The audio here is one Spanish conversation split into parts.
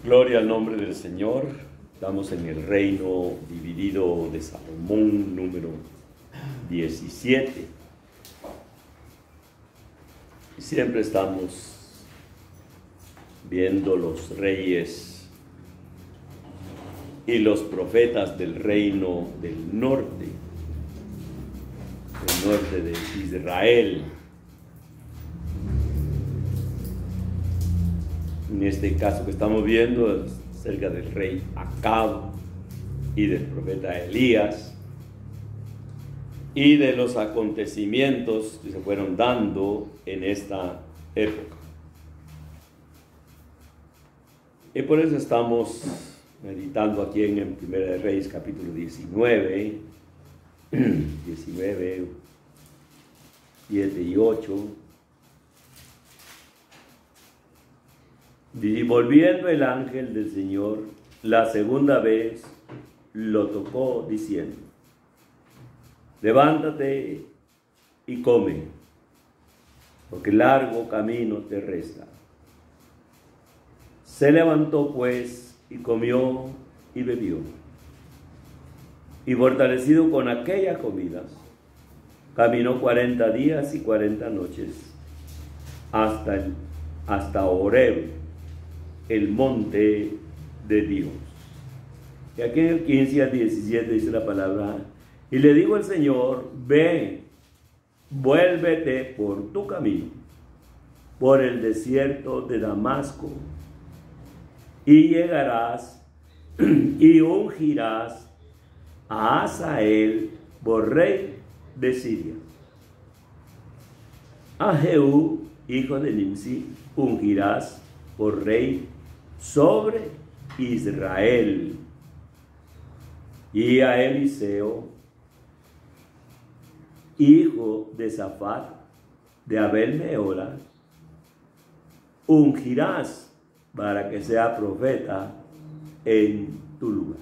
Gloria al nombre del Señor. Estamos en el reino dividido de Salomón, número 17. Y siempre estamos viendo los reyes y los profetas del reino del norte de Israel. En este caso que estamos viendo es acerca del rey Acab y del profeta Elías y de los acontecimientos que se fueron dando en esta época. Y por eso estamos meditando aquí en Primera de Reyes capítulo 19, 7 y 8. Y volviendo el ángel del Señor la segunda vez, lo tocó diciendo: levántate y come, porque largo camino te resta. Se levantó pues y comió y bebió, y fortalecido con aquella comida, caminó 40 días y 40 noches hasta Horeb, el monte de Dios. Y aquí en el 15 al 17 dice la palabra: y le dijo el Señor: ven, vuélvete por tu camino, por el desierto de Damasco, y llegarás y ungirás a Hazael por rey de Siria. A Jehú, hijo de Nimsi, ungirás por rey sobre Israel. Y a Eliseo, hijo de Safat, de Abel Mehola, ungirás para que sea profeta en tu lugar.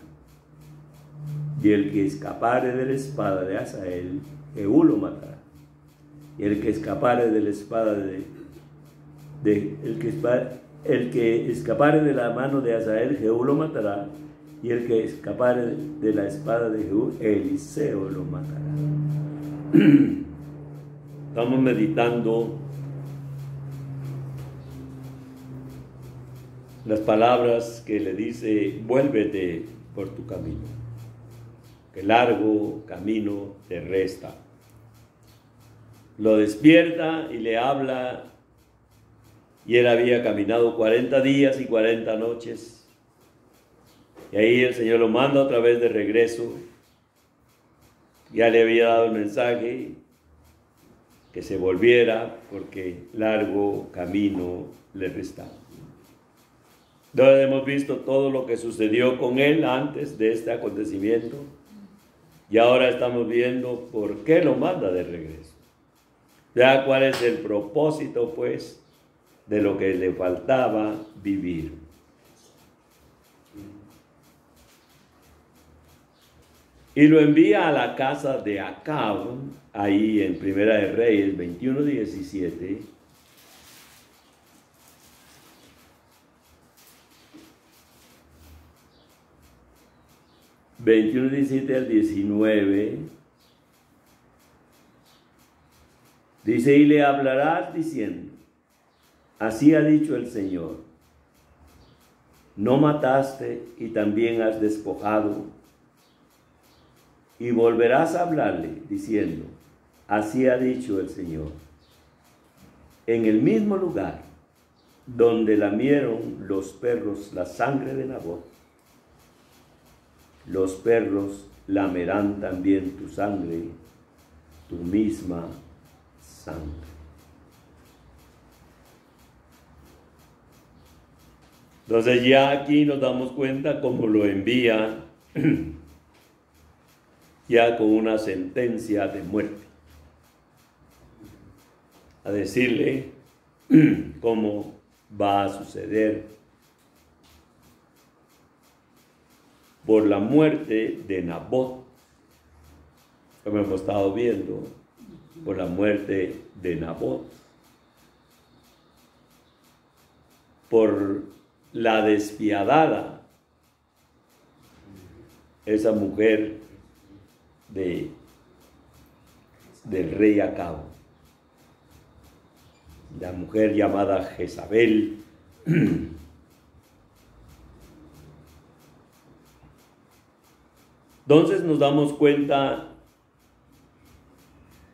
Y el que escapare de la espada de Hazael, Jehú lo matará. Y el que escapare de la espada el que escapare de la mano de Hazael, Jehú lo matará. Y el que escapare de la espada de Jehú, Eliseo lo matará. Estamos meditando las palabras que le dice: vuélvete por tu camino, que largo camino te resta. Lo despierta y le habla. Y él había caminado 40 días y 40 noches. Y ahí el Señor lo manda otra vez de regreso. Ya le había dado el mensaje que se volviera, porque largo camino le restaba. Entonces hemos visto todo lo que sucedió con él antes de este acontecimiento. Y ahora estamos viendo por qué lo manda de regreso. Ya cuál es el propósito, pues, de lo que le faltaba vivir. Y lo envía a la casa de Acab, ahí en Primera de Reyes 21:17. Al 19. Dice: y le hablarás diciendo: así ha dicho el Señor, no mataste y también has despojado. Y volverás a hablarle diciendo: así ha dicho el Señor, en el mismo lugar donde lamieron los perros la sangre de Nabot, los perros lamerán también tu sangre, tu misma sangre. Entonces ya aquí nos damos cuenta cómo lo envía ya con una sentencia de muerte, a decirle cómo va a suceder por la muerte de Nabot, como hemos estado viendo, por la muerte de Nabot, por la despiadada, esa mujer del rey Acab, la mujer llamada Jezabel. Entonces nos damos cuenta,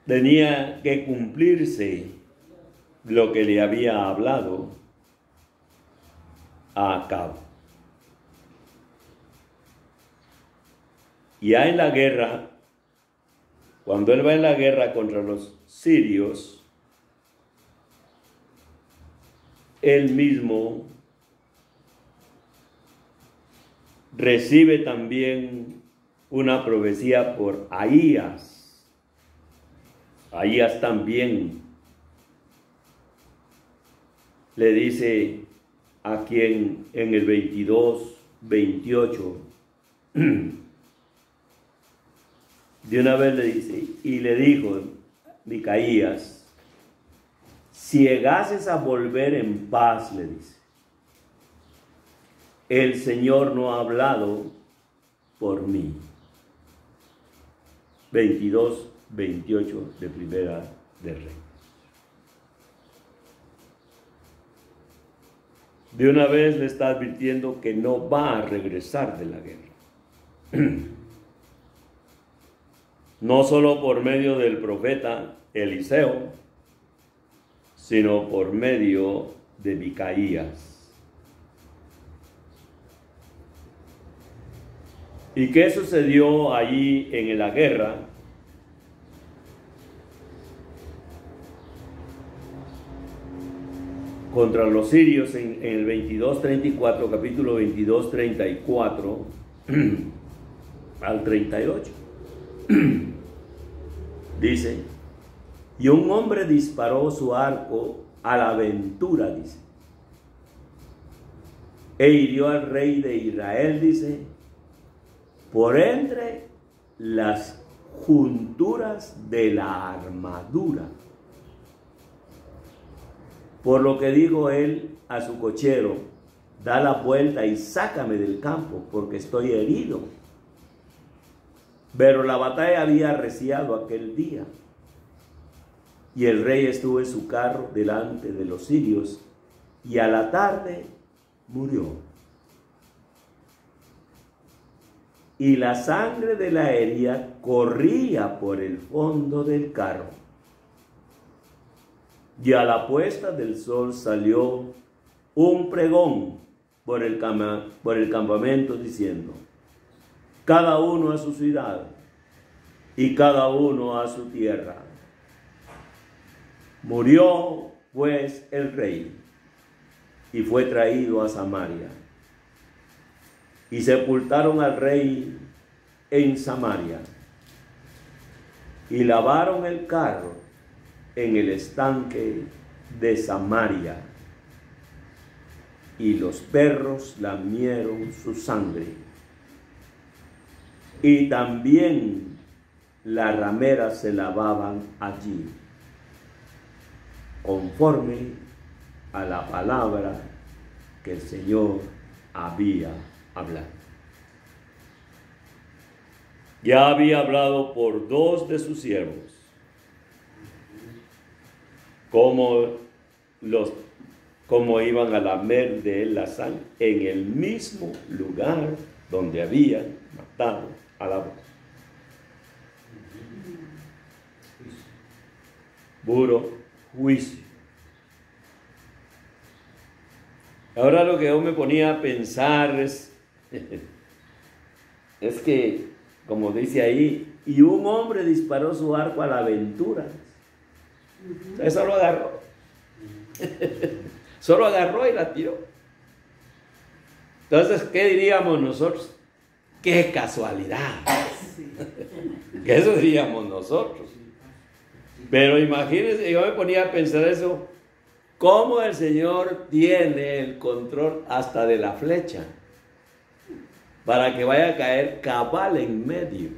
tenía que cumplirse lo que le había hablado a Acab. Ya en la guerra, cuando él va en la guerra contra los sirios, él mismo recibe también una profecía por Ahías. Ahías también le dice a quien en el 22:28 de una vez le dice, y le dijo Micaías, si llegases a volver en paz, le dice, el Señor no ha hablado por mí. 22:28 de Primera de Reyes. De una vez le está advirtiendo que no va a regresar de la guerra. No solo por medio del profeta Eliseo, sino por medio de Micaías. ¿Y qué sucedió allí en la guerra? Contra los sirios en el 22:34, capítulo 22:34 al 38. Dice, y un hombre disparó su arco a la aventura, dice, e hirió al rey de Israel, dice, por entre las junturas de la armadura. Por lo que dijo él a su cochero, da la vuelta y sácame del campo, porque estoy herido. Pero la batalla había arreciado aquel día, y el rey estuvo en su carro delante de los sirios, y a la tarde murió. Y la sangre de la herida corría por el fondo del carro. Y a la puesta del sol salió un pregón por el campamento diciendo, cada uno a su ciudad y cada uno a su tierra. Murió pues el rey y fue traído a Samaria. Y sepultaron al rey en Samaria y lavaron el carro en el estanque de Samaria, y los perros lamieron su sangre. Y también las rameras se lavaban allí, conforme a la palabra que el Señor había hablado. Ya había hablado por dos de sus siervos, cómo iban a lamer de él la sangre en el mismo lugar donde habían matado a la voz. Puro juicio. Ahora lo que yo me ponía a pensar es que, como dice ahí, y un hombre disparó su arco a la aventura. Eso lo agarró. Solo agarró y la tiró. Entonces, ¿qué diríamos nosotros? ¡Qué casualidad! Que eso diríamos nosotros. Pero imagínense, yo me ponía a pensar eso, cómo el Señor tiene el control hasta de la flecha, para que vaya a caer cabal en medio.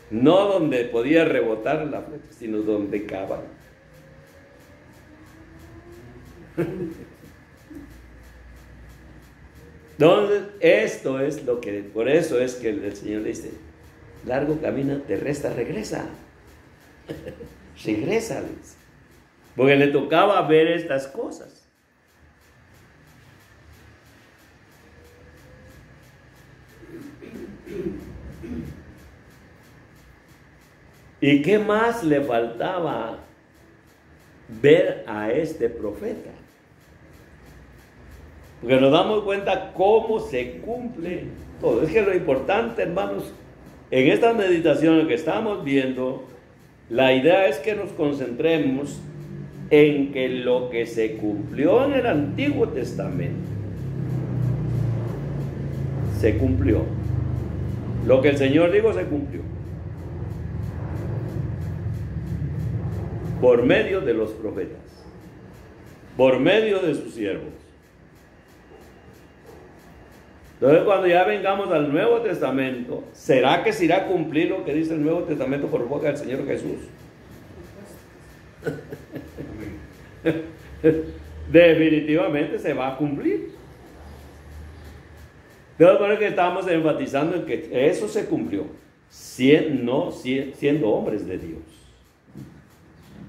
No donde podía rebotar la flecha, sino donde cabal. Entonces, esto es lo que, por eso es que el Señor dice, largo camino te resta, regresa. Regrésales. Porque le tocaba ver estas cosas. ¿Y qué más le faltaba ver a este profeta? Porque nos damos cuenta cómo se cumple todo. Es que lo importante, hermanos, en estas meditaciones que estamos viendo, la idea es que nos concentremos en que lo que se cumplió en el Antiguo Testamento se cumplió. Lo que el Señor dijo se cumplió. Por medio de los profetas, por medio de sus siervos. Entonces, cuando ya vengamos al Nuevo Testamento, ¿será que se irá a cumplir lo que dice el Nuevo Testamento por boca del Señor Jesús? Definitivamente se va a cumplir. Entonces, por eso que estamos enfatizando en que eso se cumplió, siendo hombres de Dios,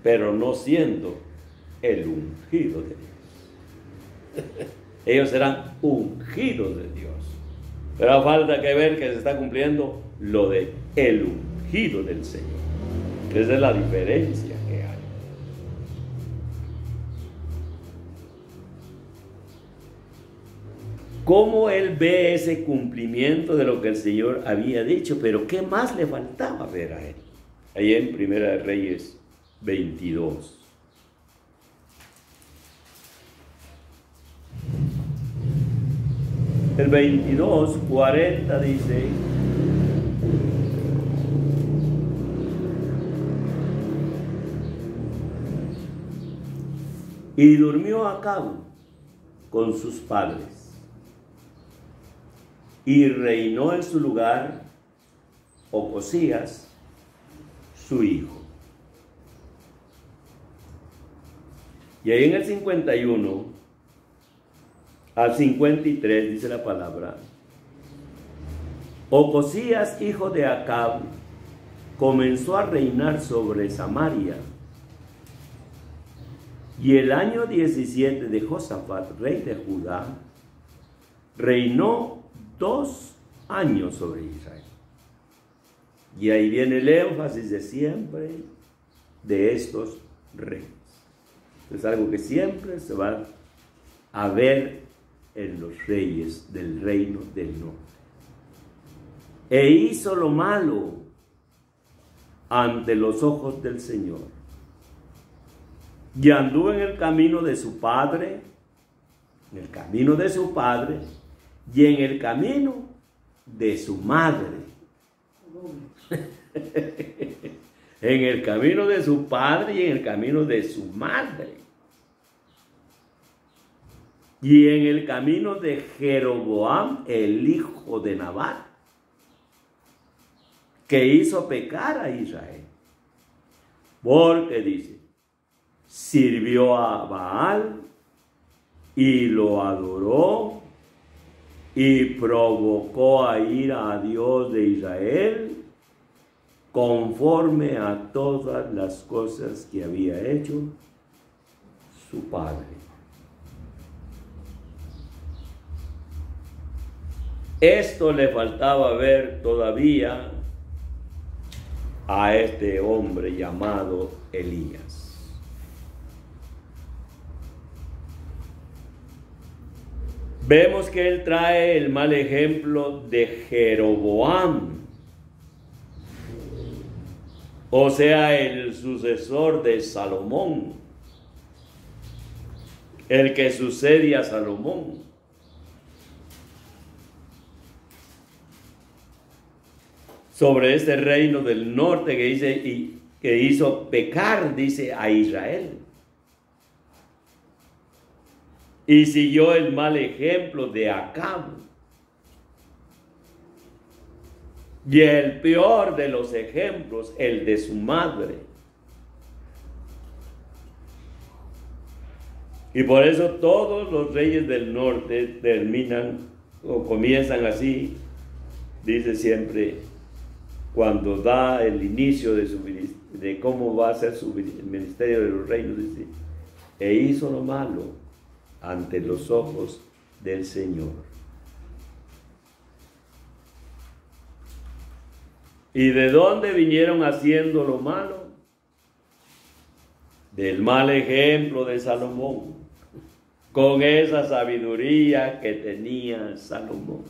pero no siendo el ungido de Dios. Ellos serán ungidos de Dios. Pero falta que ver que se está cumpliendo lo de el ungido del Señor. Esa es la diferencia que hay. Cómo él ve ese cumplimiento de lo que el Señor había dicho, pero ¿qué más le faltaba ver a él? Ahí en Primera de Reyes 22. El 22:40 dice: y durmió Acab con sus padres, y reinó en su lugar Ocosías, su hijo. Y ahí en el 51 al 53 dice la palabra: Ocosías, hijo de Acab, comenzó a reinar sobre Samaria. Y el año 17 de Josafat, rey de Judá, reinó 2 años sobre Israel. Y ahí viene el énfasis de siempre de estos reyes. Es algo que siempre se va a ver en los reyes del reino del norte. E hizo lo malo ante los ojos del Señor, y anduvo en el camino de su padre, y en el camino de su madre. En el camino de su padre y en el camino de su madre. Y en el camino de Jeroboam, el hijo de Nabat, que hizo pecar a Israel. Porque dice, sirvió a Baal y lo adoró y provocó a ira a Dios de Israel, conforme a todas las cosas que había hecho su padre. Esto le faltaba ver todavía a este hombre llamado Elías. Vemos que él trae el mal ejemplo de Jeroboam, o sea, el sucesor de Salomón, el que sucede a Salomón. Sobre este reino del norte que dice, y que hizo pecar, dice, a Israel. Y siguió el mal ejemplo de Acab. Y el peor de los ejemplos, el de su madre. Y por eso todos los reyes del norte terminan o comienzan así, dice siempre, cuando da el inicio de cómo va a ser el ministerio de los reinos, dice, e hizo lo malo ante los ojos del Señor. ¿Y de dónde vinieron haciendo lo malo? Del mal ejemplo de Salomón, con esa sabiduría que tenía Salomón.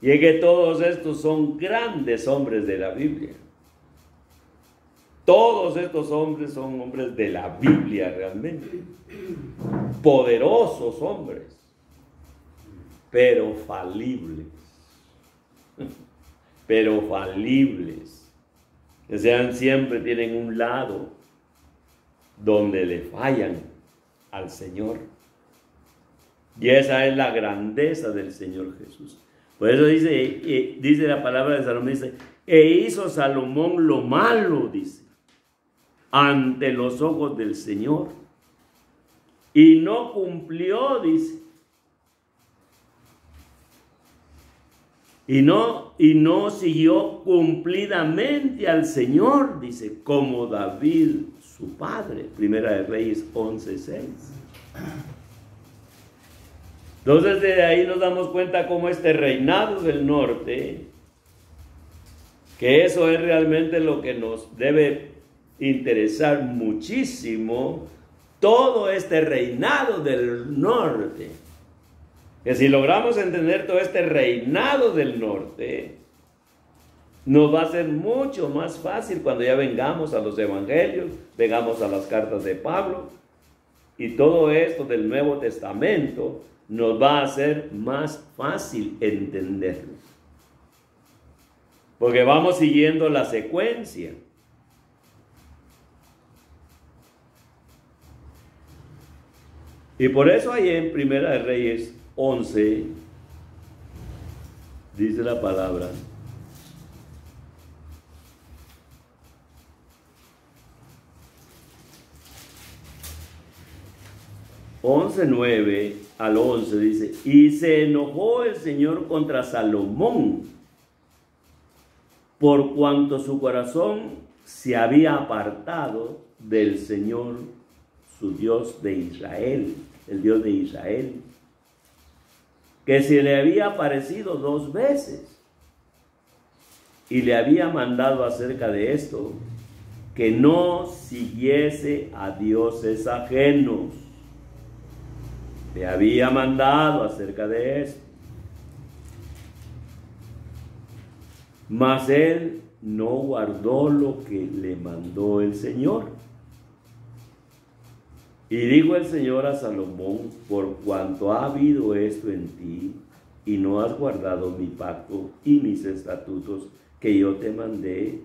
Y es que todos estos son grandes hombres de la Biblia. Todos estos hombres son hombres de la Biblia realmente. Poderosos hombres, pero falibles. Pero falibles. Que sean siempre tienen un lado donde le fallan al Señor. Y esa es la grandeza del Señor Jesús. Por eso dice la palabra de Salomón, dice, e hizo Salomón lo malo, dice, ante los ojos del Señor. Y no cumplió, dice. Y no siguió cumplidamente al Señor, dice, como David, su padre. Primera de Reyes 11:6. Entonces de ahí nos damos cuenta cómo este reinado del norte, que eso es realmente lo que nos debe interesar muchísimo, todo este reinado del norte, que si logramos entender todo este reinado del norte, nos va a ser mucho más fácil cuando ya vengamos a los evangelios, vengamos a las cartas de Pablo, y todo esto del Nuevo Testamento nos va a ser más fácil entenderlo. Porque vamos siguiendo la secuencia. Y por eso ahí en Primera de Reyes 11, dice la palabra, once, 9 al 11 dice, y se enojó el Señor contra Salomón, por cuanto su corazón se había apartado del Señor, su Dios de Israel, el Dios de Israel, que se le había aparecido 2 veces, y le había mandado acerca de esto, que no siguiese a dioses ajenos. Le había mandado acerca de esto. Mas él no guardó lo que le mandó el Señor. Y dijo el Señor a Salomón, por cuanto ha habido esto en ti, y no has guardado mi pacto y mis estatutos que yo te mandé,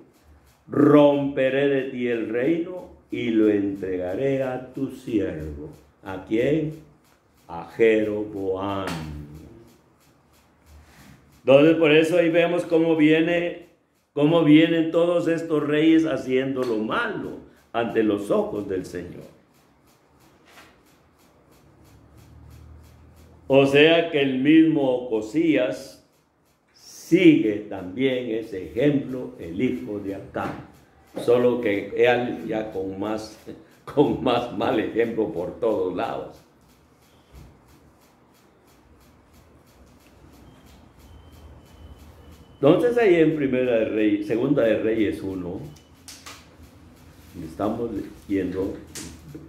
romperé de ti el reino y lo entregaré a tu siervo. ¿A quién? A Jeroboam. Entonces por eso ahí vemos cómo vienen todos estos reyes haciendo lo malo ante los ojos del Señor. O sea que el mismo Ocosías sigue también ese ejemplo, el hijo de Acab, solo que él ya con más mal ejemplo por todos lados. Entonces ahí en Segunda de Reyes 1, estamos viendo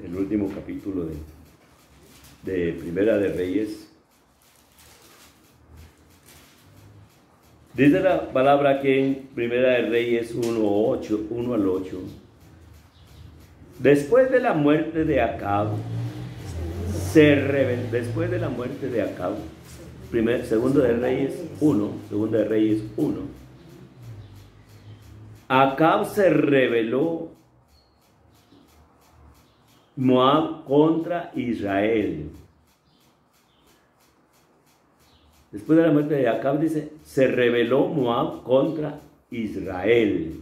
el último capítulo de Primera de Reyes. Dice la palabra aquí en Primera de Reyes 1 al 8. Después de la muerte de Acab, después de la muerte de Acab, Segunda de Reyes 1, Acab se rebeló Moab contra Israel. Después de la muerte de Acab, dice, se rebeló Moab contra Israel.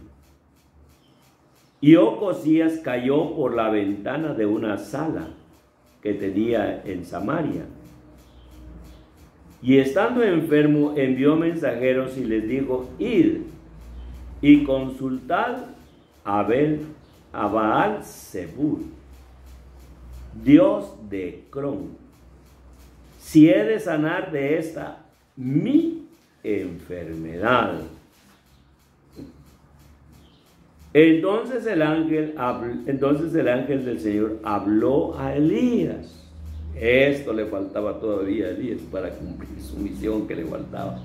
Y Ocosías cayó por la ventana de una sala que tenía en Samaria. Y estando enfermo, envió mensajeros y les dijo: id y consultad a Baal Zebul, dios de Cron, si he de sanar de esta mi enfermedad. Entonces el ángel del Señor habló a Elías. Esto le faltaba todavía a Elías para cumplir su misión que le faltaba.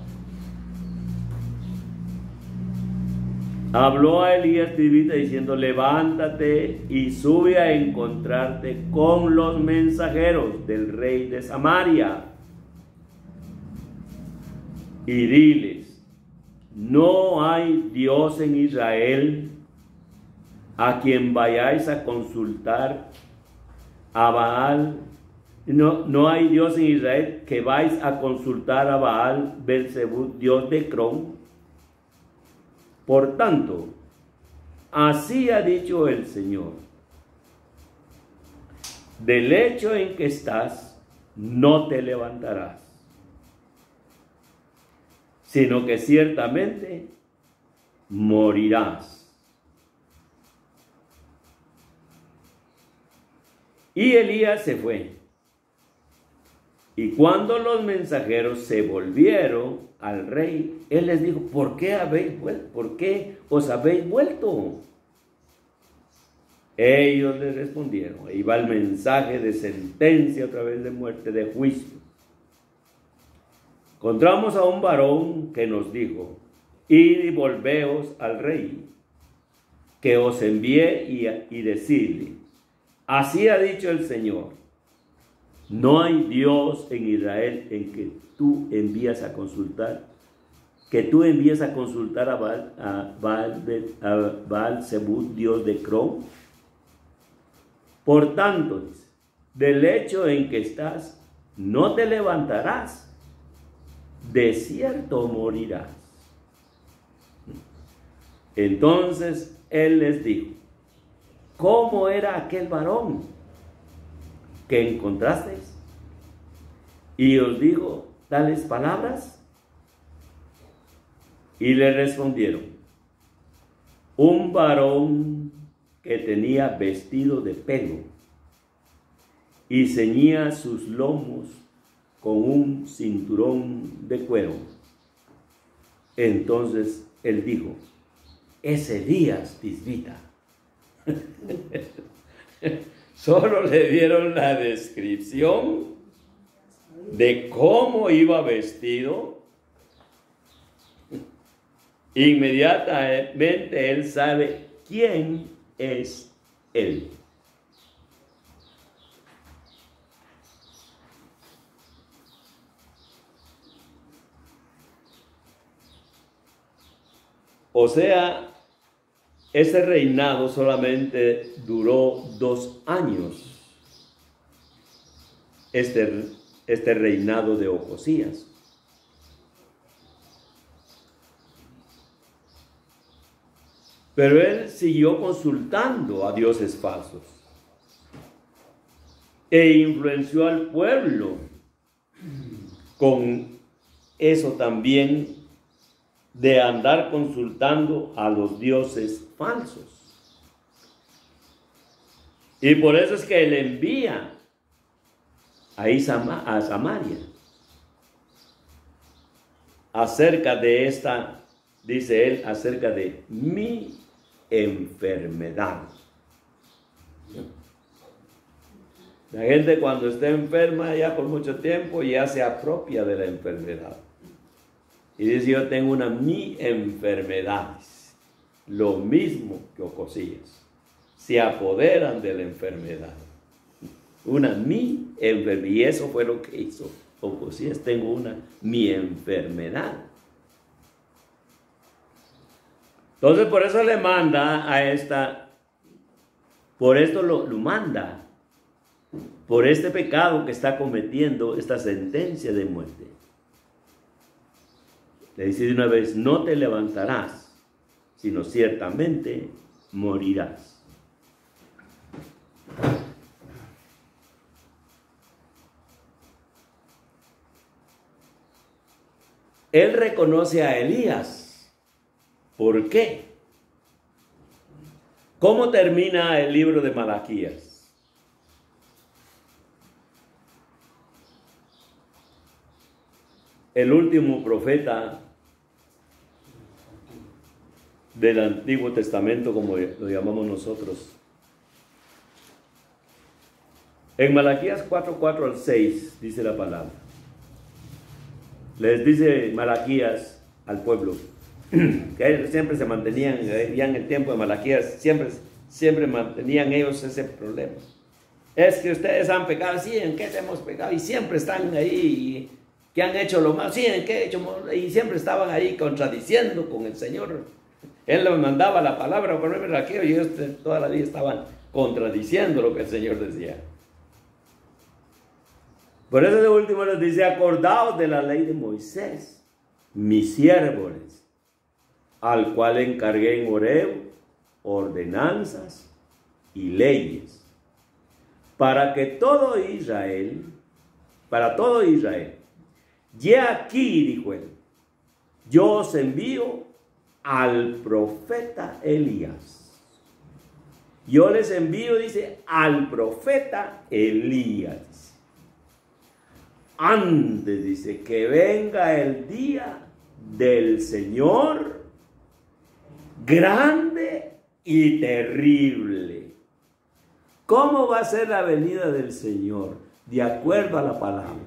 Habló a Elías Tibita diciendo: levántate y sube a encontrarte con los mensajeros del rey de Samaria. Y diles: no hay Dios en Israel a quien vayáis a consultar a Baal. No hay Dios en Israel que vais a consultar a Baal Belzebú, dios de Cron. Por tanto, así ha dicho el Señor: del lecho en que estás no te levantarás, sino que ciertamente morirás. Y Elías se fue. Y cuando los mensajeros se volvieron al rey, él les dijo: ¿por qué os habéis vuelto? Ellos le respondieron: ahí va el mensaje de sentencia, otra vez de muerte, de juicio. Encontramos a un varón que nos dijo: id y volveos al rey, que os envié, y decidle: así ha dicho el Señor, no hay Dios en Israel en que tú envías a consultar, a Baal Zebú, dios de Cron. Por tanto, del lecho en que estás no te levantarás, de cierto morirás. Entonces él les dijo: ¿cómo era aquel varón que encontrasteis? Y os digo tales palabras. Y le respondieron: un varón que tenía vestido de pelo y ceñía sus lomos con un cinturón de cuero. Entonces él dijo: es Elías Tisbita. Solo le dieron la descripción de cómo iba vestido. Inmediatamente él sabe quién es él. O sea, ese reinado solamente duró 2 años. Este reinado de Ocosías. Pero él siguió consultando a dioses falsos e influenció al pueblo con eso también de andar consultando a los dioses falsos. Y por eso es que él envía a Samaria acerca de esta, dice él, acerca de mi enfermedad. La gente cuando está enferma ya por mucho tiempo ya se apropia de la enfermedad y dice: yo tengo una mi enfermedad. Lo mismo que Ocosías, se apoderan de la enfermedad, una mi enfermedad. Y eso fue lo que hizo Ocosías: tengo una mi enfermedad. Entonces por eso le manda a esta, por esto lo manda, por este pecado que está cometiendo, esta sentencia de muerte. Le dice de una vez: no te levantarás, sino ciertamente morirás. él reconoce a Elías. ¿Por qué? ¿Cómo termina el libro de Malaquías? El último profeta del Antiguo Testamento, como lo llamamos nosotros. En Malaquías 4:4 al 6 dice la palabra. Les dice Malaquías al pueblo que ellos siempre se mantenían, ya en el tiempo de Malaquías, siempre mantenían ellos ese problema. Es que ustedes han pecado, sí, ¿en qué hemos pecado? Y siempre están ahí, que han hecho lo malo, sí, ¿en qué he hecho? Y siempre estaban ahí contradiciendo con el Señor. Él les mandaba la palabra por aquí, y ellos toda la vida estaban contradiciendo lo que el Señor decía. Por eso de último les dice: acordaos de la ley de Moisés, mi siervo, al cual encargué en Horeb ordenanzas y leyes, para todo Israel, y aquí, dijo él, yo os envío al profeta Elías. Yo les envío, dice, al profeta Elías. Antes, dice, que venga el día del Señor grande y terrible. ¿Cómo va a ser la venida del Señor? De acuerdo a la palabra.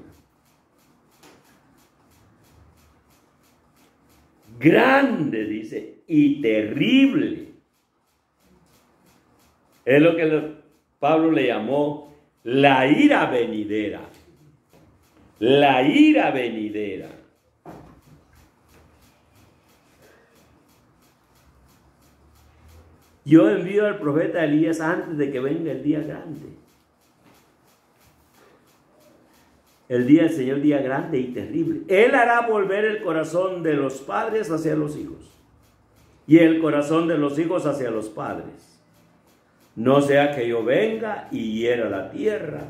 Grande, dice, y terrible. Es lo que Pablo le llamó la ira venidera. La ira venidera. Yo envío al profeta Elías antes de que venga el día grande. El día del Señor, día grande y terrible. Él hará volver el corazón de los padres hacia los hijos, y el corazón de los hijos hacia los padres. No sea que yo venga y hiera la tierra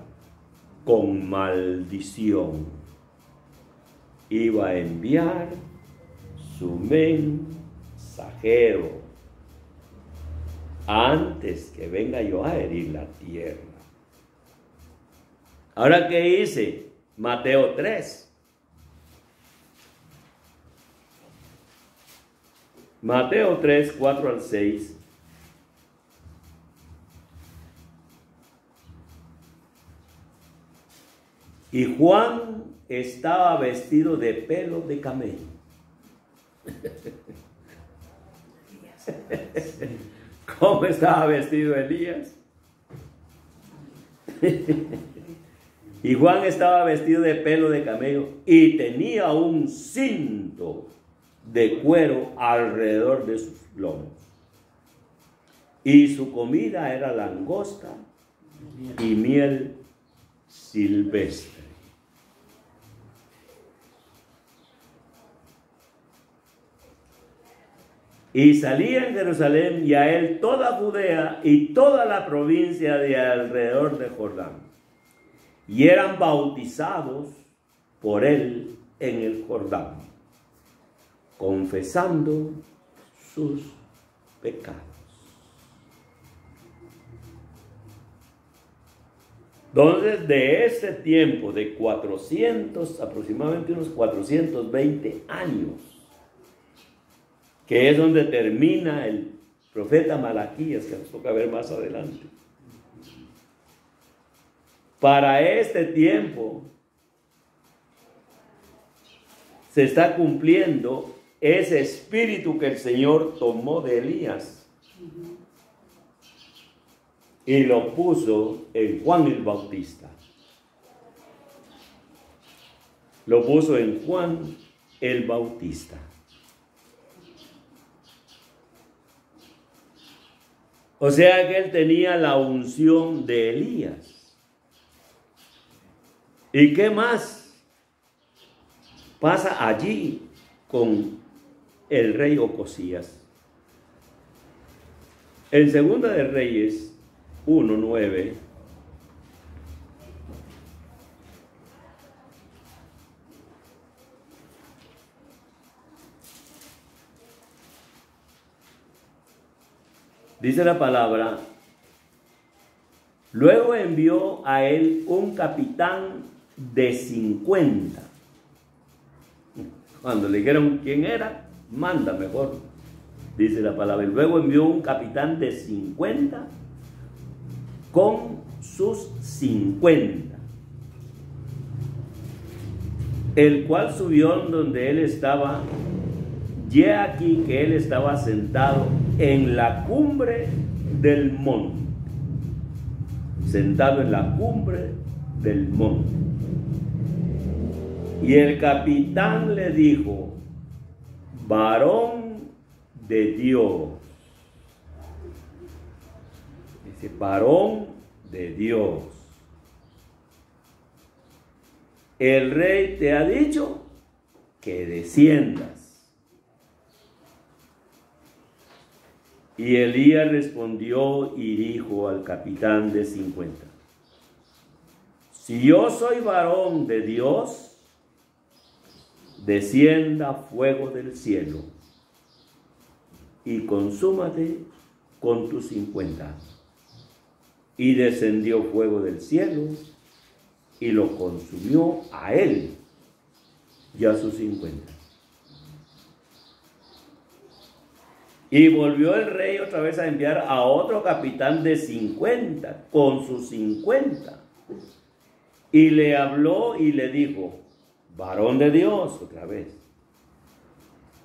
con maldición. Iba a enviar su mensajero antes que venga yo a herir la tierra. Ahora, ¿qué dice Mateo 3? Mateo 3, 4 al 6. Y Juan estaba vestido de pelo de camello. ¿Cómo estaba vestido Elías? Y Juan estaba vestido de pelo de camello y tenía un cinto de cuero alrededor de sus lomos. Y su comida era langosta y miel silvestre. Y salía en Jerusalén y a él toda Judea y toda la provincia de alrededor de Jordán. Y eran bautizados por él en el Jordán, confesando sus pecados. Entonces, de ese tiempo de 400, aproximadamente unos 420 años, que es donde termina el profeta Malaquías, que nos toca ver más adelante. Para este tiempo se está cumpliendo ese espíritu que el Señor tomó de Elías y lo puso en Juan el Bautista. Lo puso en Juan el Bautista. O sea que él tenía la unción de Elías. ¿Y qué más pasa allí con el rey Ocosías? En Segunda de Reyes 1:9 Dice la palabra, luego envió a él un capitán de 50. Cuando le dijeron quién era, manda mejor, dice la palabra. Y luego envió un capitán de 50 con sus 50, el cual subió donde él estaba. Y he aquí que él estaba sentado en la cumbre del monte. Sentado en la cumbre del monte. Y el capitán le dijo, varón de Dios. Dice, varón de Dios. El rey te ha dicho que desciendas. Y Elías respondió y dijo al capitán de 50, si yo soy varón de Dios, descienda fuego del cielo y consúmate con tus 50. Y descendió fuego del cielo y lo consumió a él y a sus 50. Y volvió el rey otra vez a enviar a otro capitán de 50 con sus 50. Y le habló y le dijo, varón de Dios, otra vez.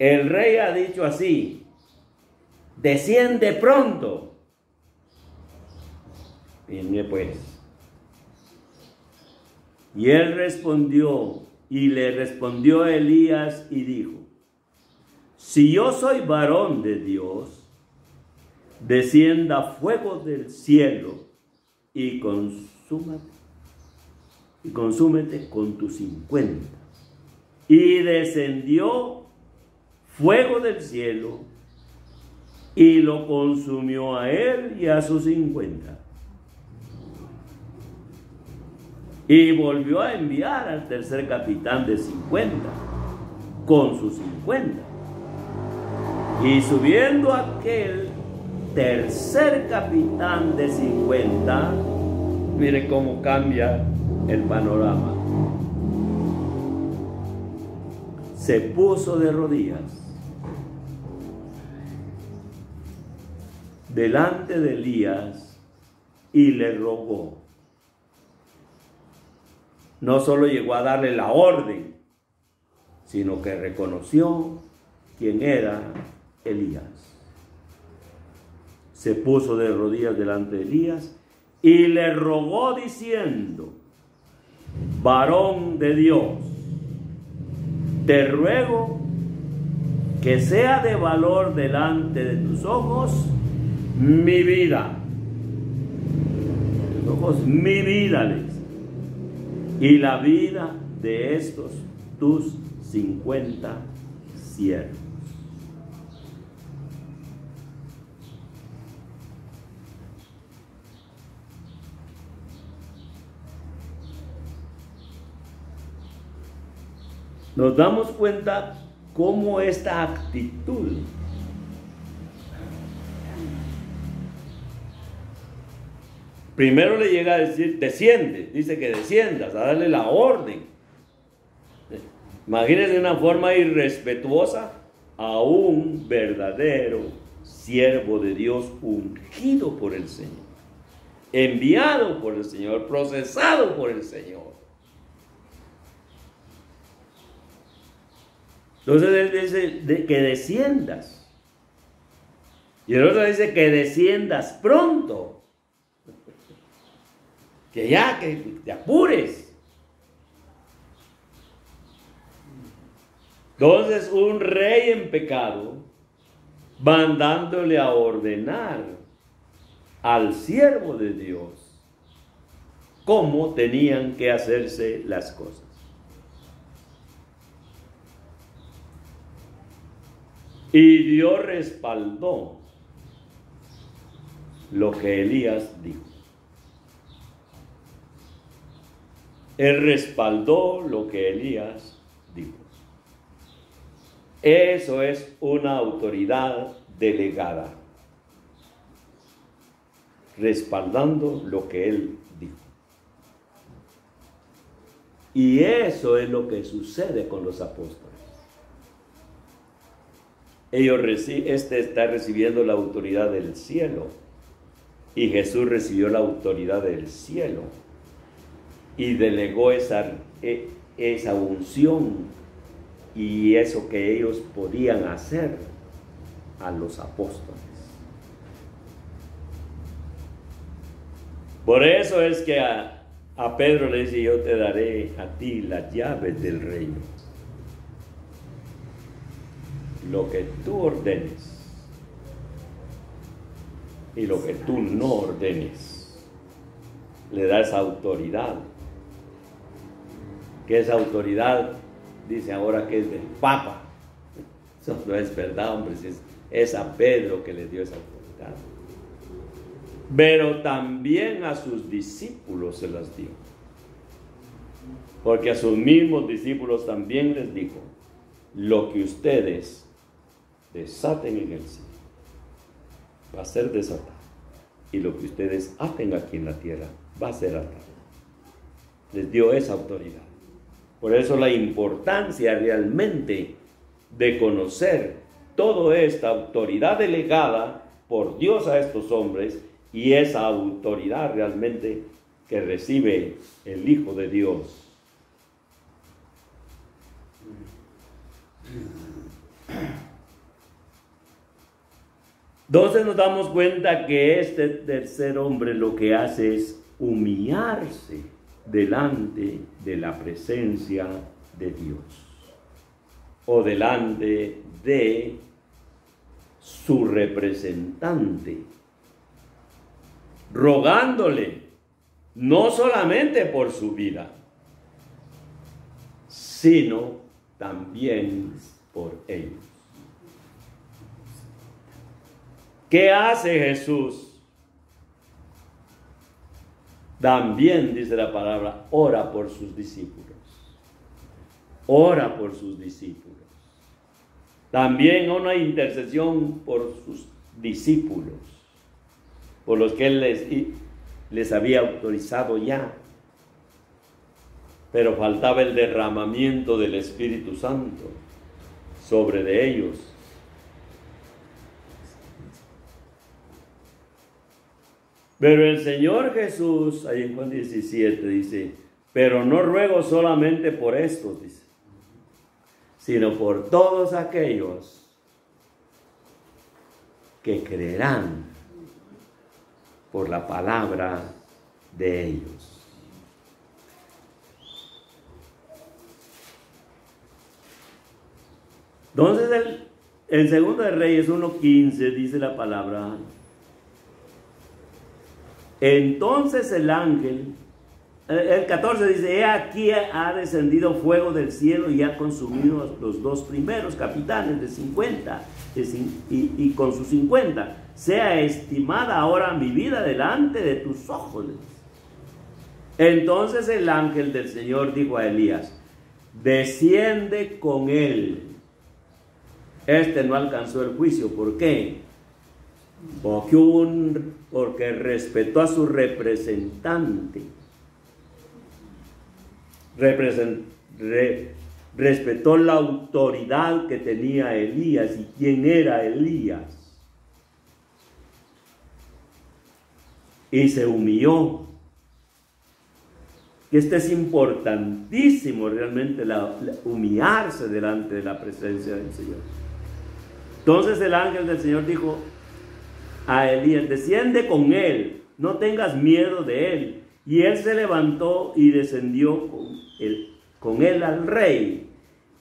El rey ha dicho así, desciende pronto. Viene pues. Y él respondió, y le respondió Elías y dijo, si yo soy varón de Dios, descienda fuego del cielo y consúmete con tus 50. Y descendió fuego del cielo y lo consumió a él y a sus 50. Y volvió a enviar al tercer capitán de 50 con sus 50. Y subiendo aquel tercer capitán de 50, mire cómo cambia el panorama. Se puso de rodillas delante de Elías y le rogó. No solo llegó a darle la orden, sino que reconoció quién era Elías. Se puso de rodillas delante de Elías y le rogó diciendo, varón de Dios, te ruego que sea de valor delante de tus ojos mi vida. Tus ojos mi vida, les, y la vida de estos tus 50 siervos. Nos damos cuenta cómo esta actitud primero le llega a decir, desciende, dice que desciendas, a darle la orden. Imagínense de una forma irrespetuosa a un verdadero siervo de Dios ungido por el Señor, enviado por el Señor, procesado por el Señor. Entonces él dice que desciendas. Y el otro dice que desciendas pronto. Que ya, que te apures. Entonces un rey en pecado, mandándole a ordenar al siervo de Dios cómo tenían que hacerse las cosas. Y Dios respaldó lo que Elías dijo. Él respaldó lo que Elías dijo. Eso es una autoridad delegada. respaldando lo que él dijo. Y eso es lo que sucede con los apóstoles. Este está recibiendo la autoridad del cielo, y Jesús recibió la autoridad del cielo y delegó esa unción y eso que ellos podían hacer a los apóstoles. Por eso es que a Pedro le dice: yo te daré a ti las llaves del reino. Lo que tú ordenes y lo que tú no ordenes, le da esa autoridad. Que esa autoridad, dice ahora, que es del Papa. Eso no es verdad, hombre, es a Pedro que le dio esa autoridad. Pero también a sus discípulos se las dio. Porque a sus mismos discípulos también les dijo: lo que ustedes desaten en el cielo va a ser desatado, y lo que ustedes aten aquí en la tierra va a ser atado. Les dio esa autoridad. Por eso la importancia realmente de conocer toda esta autoridad delegada por Dios a estos hombres, y esa autoridad realmente que recibe el Hijo de Dios. Entonces nos damos cuenta que este tercer hombre lo que hace es humillarse delante de la presencia de Dios, o delante de su representante, rogándole no solamente por su vida, sino también por ellos. ¿Qué hace Jesús? También dice la palabra: ora por sus discípulos. Ora por sus discípulos. También una intercesión por sus discípulos, por los que él les había autorizado ya. Pero faltaba el derramamiento del Espíritu Santo sobre de ellos. Pero el Señor Jesús, ahí en Juan 17, dice: pero no ruego solamente por estos, dice, sino por todos aquellos que creerán por la palabra de ellos. Entonces, en Segundo de Reyes 1:15 dice la palabra: entonces el ángel, el 14 dice: he aquí ha descendido fuego del cielo y ha consumido los dos primeros capitanes de 50 y con sus 50. Sea estimada ahora mi vida delante de tus ojos. Entonces el ángel del Señor dijo a Elías: desciende con él. Este no alcanzó el juicio. ¿Por qué? Porque respetó a su representante. Respetó la autoridad que tenía Elías. ¿Y quién era Elías? Y se humilló. Y es importantísimo realmente humillarse delante de la presencia del Señor. Entonces el ángel del Señor dijo a Elías: desciende con él, no tengas miedo de él. Y él se levantó y descendió con él al rey,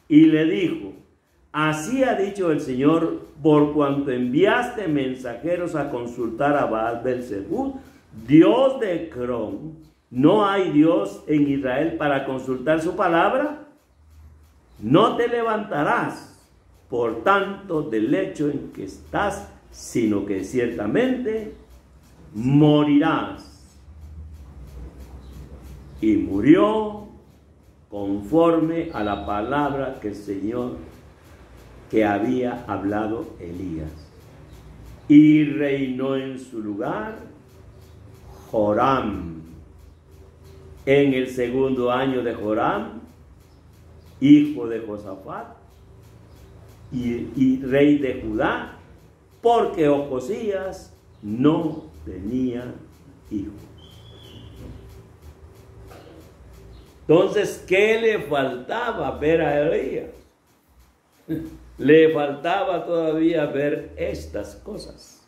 y le dijo: así ha dicho el Señor, por cuanto enviaste mensajeros a consultar a Baal-Belzebub, Dios de Ecrón. ¿No hay Dios en Israel para consultar su palabra? No te levantarás, por tanto, del lecho en que estás, sino que ciertamente morirás. Y murió conforme a la palabra que el Señor que había hablado Elías. Y reinó en su lugar Joram. En el segundo año de Joram, hijo de Josafat, y rey de Judá, porque Ocosías no tenía hijos. Entonces, ¿qué le faltaba ver a Elías? Le faltaba todavía ver estas cosas.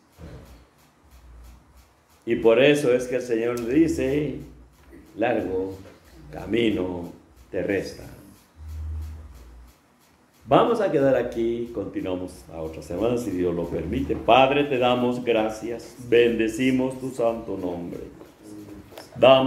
Y por eso es que el Señor le dice, largo camino te resta. Vamos a quedar aquí, continuamos a otra semana si Dios lo permite. Padre, te damos gracias, bendecimos tu santo nombre. Damos